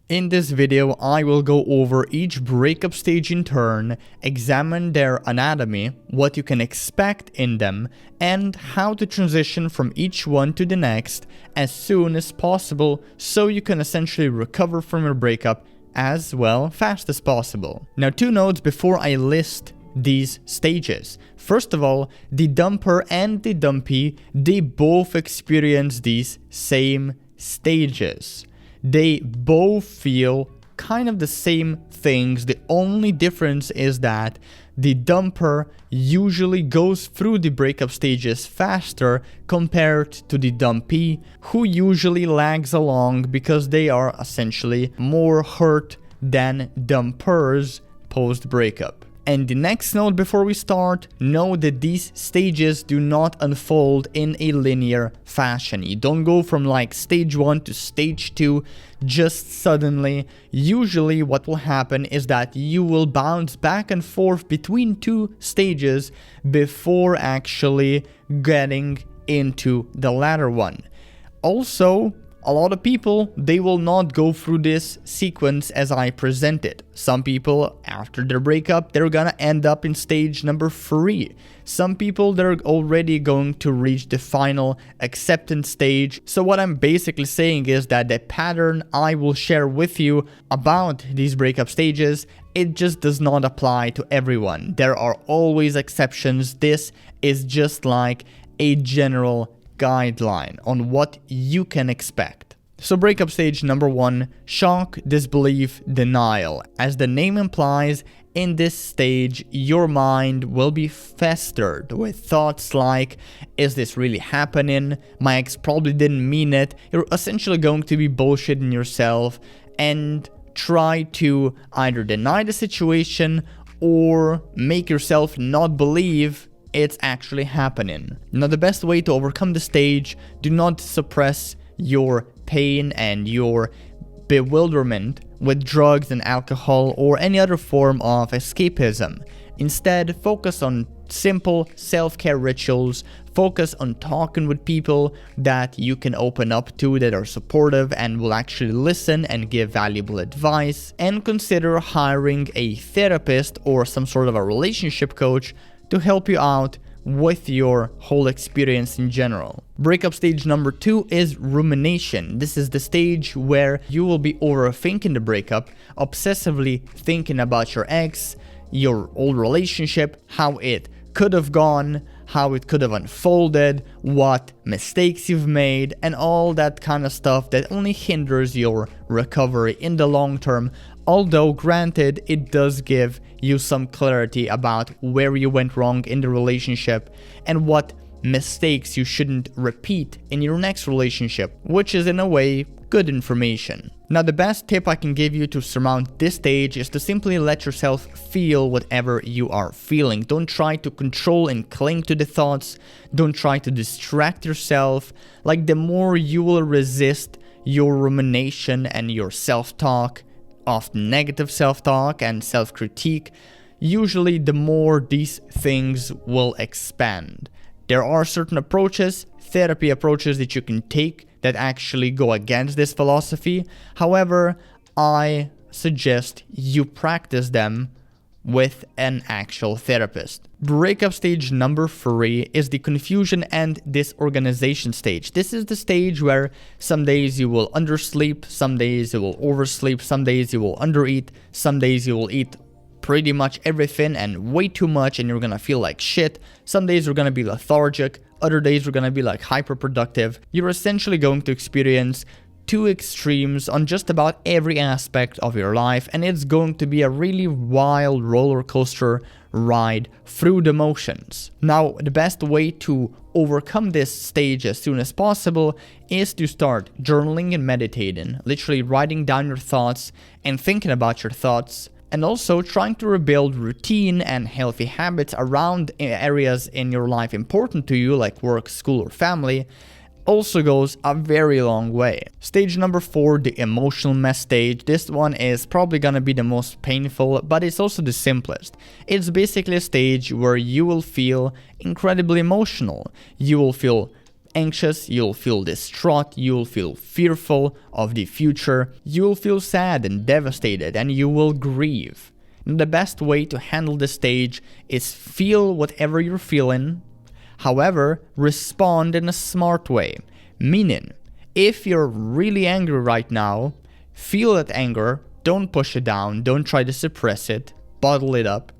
In this video, I will go over each breakup stage in turn, examine their anatomy, what you can expect in them, and how to transition from each one to the next as soon as possible so you can essentially recover from your breakup as well fast as possible. Now, 2 notes before I list these stages. First of all, the dumper and the dumpy, they both experience these same stages. They both feel kind of the same things. The only difference is that the dumper usually goes through the breakup stages faster compared to the dumpy, who usually lags along because they are essentially more hurt than dumpers post-breakup. And the next note before we start, know that these stages do not unfold in a linear fashion. You don't go from like stage 1 to stage 2 just suddenly. Usually what will happen is that you will bounce back and forth between 2 stages before actually getting into the latter one. Also, a lot of people, they will not go through this sequence as I presented. Some people, after their breakup, they're gonna end up in stage number 3. Some people, they're already going to reach the final acceptance stage. So what I'm basically saying is that the pattern I will share with you about these breakup stages, it just does not apply to everyone. There are always exceptions. This is just like a general guideline on what you can expect. So breakup stage number 1, shock, disbelief, denial. As the name implies, in this stage, your mind will be festered with thoughts like, is this really happening? My ex probably didn't mean it. You're essentially going to be bullshitting yourself and try to either deny the situation or make yourself not believe it's actually happening. Now, the best way to overcome the stage, do not suppress your pain and your bewilderment with drugs and alcohol or any other form of escapism. Instead, focus on simple self-care rituals. Focus on talking with people that you can open up to, that are supportive and will actually listen and give valuable advice. And consider hiring a therapist or some sort of a relationship coach to help you out with your whole experience in general. Breakup stage number 2 is rumination. This is the stage where you will be overthinking the breakup, obsessively thinking about your ex, your old relationship, how it could have gone, how it could have unfolded, what mistakes you've made, and all that kind of stuff that only hinders your recovery in the long term. Although, granted, it does give you some clarity about where you went wrong in the relationship and what mistakes you shouldn't repeat in your next relationship, which is in a way good information. Now, the best tip I can give you to surmount this stage is to simply let yourself feel whatever you are feeling. Don't try to control and cling to the thoughts. Don't try to distract yourself. Like, the more you will resist your rumination and your self-talk, often negative self-talk and self-critique, usually the more these things will expand. There are certain approaches, therapy approaches that you can take that actually go against this philosophy. However, I suggest you practice them with an actual therapist. Breakup stage number 3 is the confusion and disorganization stage. This is the stage where some days you will undersleep, some days you will oversleep, some days you will undereat, some days you will eat pretty much everything and way too much and you're gonna feel like shit. Some days you're gonna be lethargic, other days you're gonna be like hyper-productive. You're essentially going to experience 2 extremes on just about every aspect of your life, and it's going to be a really wild roller coaster ride through the motions. Now, the best way to overcome this stage as soon as possible is to start journaling and meditating, literally writing down your thoughts and thinking about your thoughts, and also trying to rebuild routine and healthy habits around areas in your life important to you, like work, school, or family, also goes a very long way. Stage number 4, the emotional mess stage. This one is probably gonna be the most painful, but it's also the simplest. It's basically a stage where you will feel incredibly emotional. You will feel anxious, you'll feel distraught, you'll feel fearful of the future, you'll feel sad and devastated, and you will grieve. And the best way to handle this stage is feel whatever you're feeling, however, respond in a smart way. Meaning, if you're really angry right now, feel that anger, don't push it down, don't try to suppress it, bottle it up.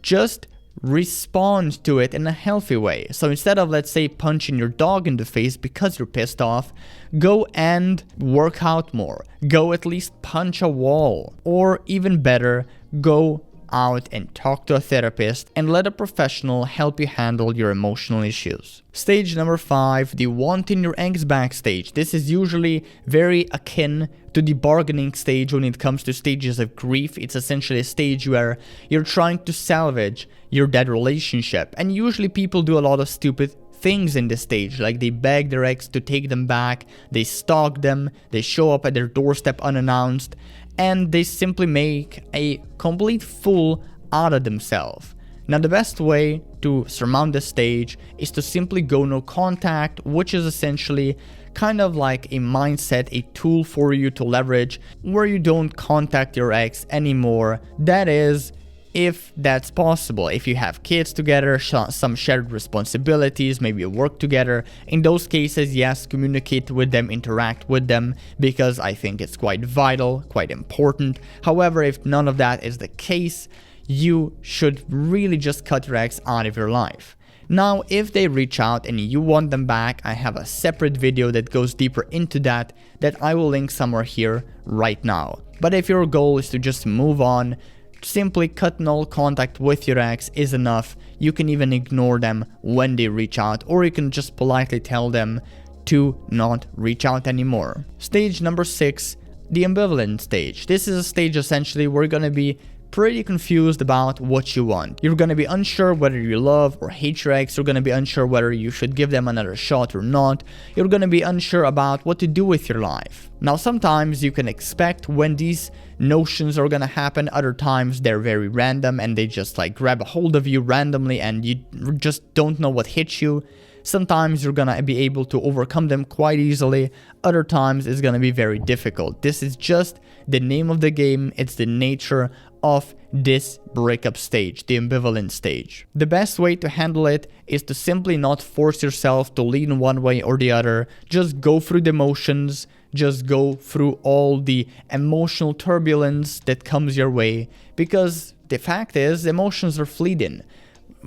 Just respond to it in a healthy way. So instead of, let's say, punching your dog in the face because you're pissed off, go and work out more. Go at least punch a wall. Or even better, go out and talk to a therapist and let a professional help you handle your emotional issues. Stage number 5, the wanting your ex backstage. This is usually very akin to the bargaining stage when it comes to stages of grief. It's essentially a stage where you're trying to salvage your dead relationship, and usually people do a lot of stupid things in this stage, like they beg their ex to take them back, they stalk them, they show up at their doorstep unannounced, and they simply make a complete fool out of themselves. Now, the best way to surmount this stage is to simply go no contact, which is essentially kind of like a mindset, a tool for you to leverage where you don't contact your ex anymore. That is, if that's possible. If you have kids together, some shared responsibilities, maybe you work together, in those cases, yes, communicate with them, interact with them, because I think it's quite vital, quite important. However, if none of that is the case, you should really just cut your ex out of your life. Now, if they reach out and you want them back, I have a separate video that goes deeper into that I will link somewhere here right now. But if your goal is to just move on, simply cutting all contact with your ex is enough. You can even ignore them when they reach out, or you can just politely tell them to not reach out anymore. Stage number 6, the ambivalent stage. This is a stage essentially where you're gonna be pretty confused about what you want. You're gonna be unsure whether you love or hate your ex. You're gonna be unsure whether you should give them another shot or not. You're gonna be unsure about what to do with your life. Now, sometimes you can expect when these notions are gonna happen. Other times they're very random and they just like grab a hold of you randomly and you just don't know what hits you. Sometimes you're gonna be able to overcome them quite easily. Other times it's gonna be very difficult. This is just the name of the game. It's the nature of this breakup stage, the ambivalent stage. The best way to handle it is to simply not force yourself to lean one way or the other. Just go through the motions, just go through all the emotional turbulence that comes your way, because the fact is, emotions are fleeting.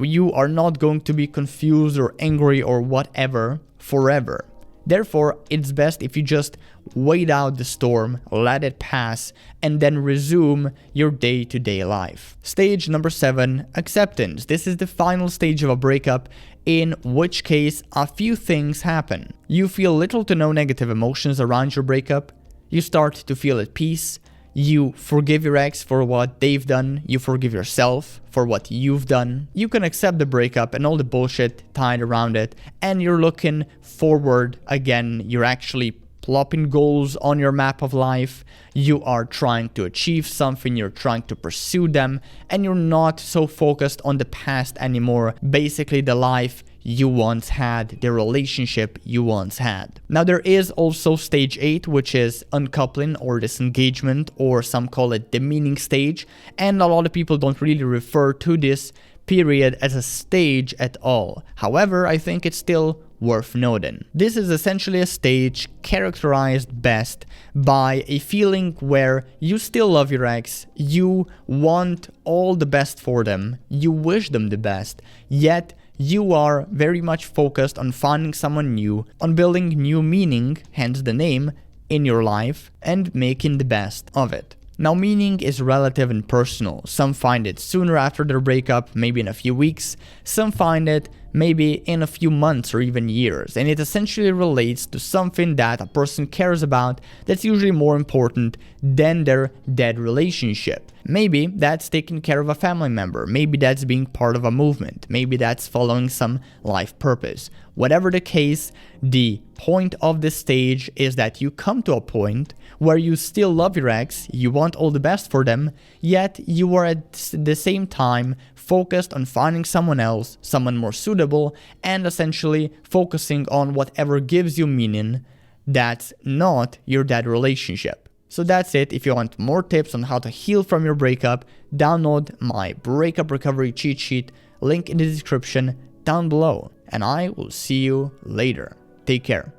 You are not going to be confused or angry or whatever forever. Therefore, it's best if you just wait out the storm, let it pass, and then resume your day-to-day life. Stage number 7, acceptance. This is the final stage of a breakup, in which case a few things happen. You feel little to no negative emotions around your breakup. You start to feel at peace. You forgive your ex for what they've done. You forgive yourself for what you've done. You can accept the breakup and all the bullshit tied around it, and you're looking forward again. You're actually plopping goals on your map of life. You are trying to achieve something, you're trying to pursue them, and you're not so focused on the past anymore. Basically, the life you once had, the relationship you once had. Now, there is also stage 8, which is uncoupling or disengagement, or some call it the meaning stage, and a lot of people don't really refer to this period as a stage at all. However, I think it's still worth noting. This is essentially a stage characterized best by a feeling where you still love your ex, you want all the best for them, you wish them the best, yet you are very much focused on finding someone new, on building new meaning, hence the name, in your life, and making the best of it. Now, meaning is relative and personal. Some find it sooner after their breakup, maybe in a few weeks. Some find it maybe in a few months or even years. And it essentially relates to something that a person cares about that's usually more important than their dead relationship. Maybe that's taking care of a family member. Maybe that's being part of a movement. Maybe that's following some life purpose. Whatever the case, the point of this stage is that you come to a point where you still love your ex, you want all the best for them, yet you are at the same time focused on finding someone else, someone more suitable suitable, and essentially focusing on whatever gives you meaning that's not your dead relationship. So that's it. If you want more tips on how to heal from your breakup, download my breakup recovery cheat sheet, link in the description down below, and I will see you later. Take care.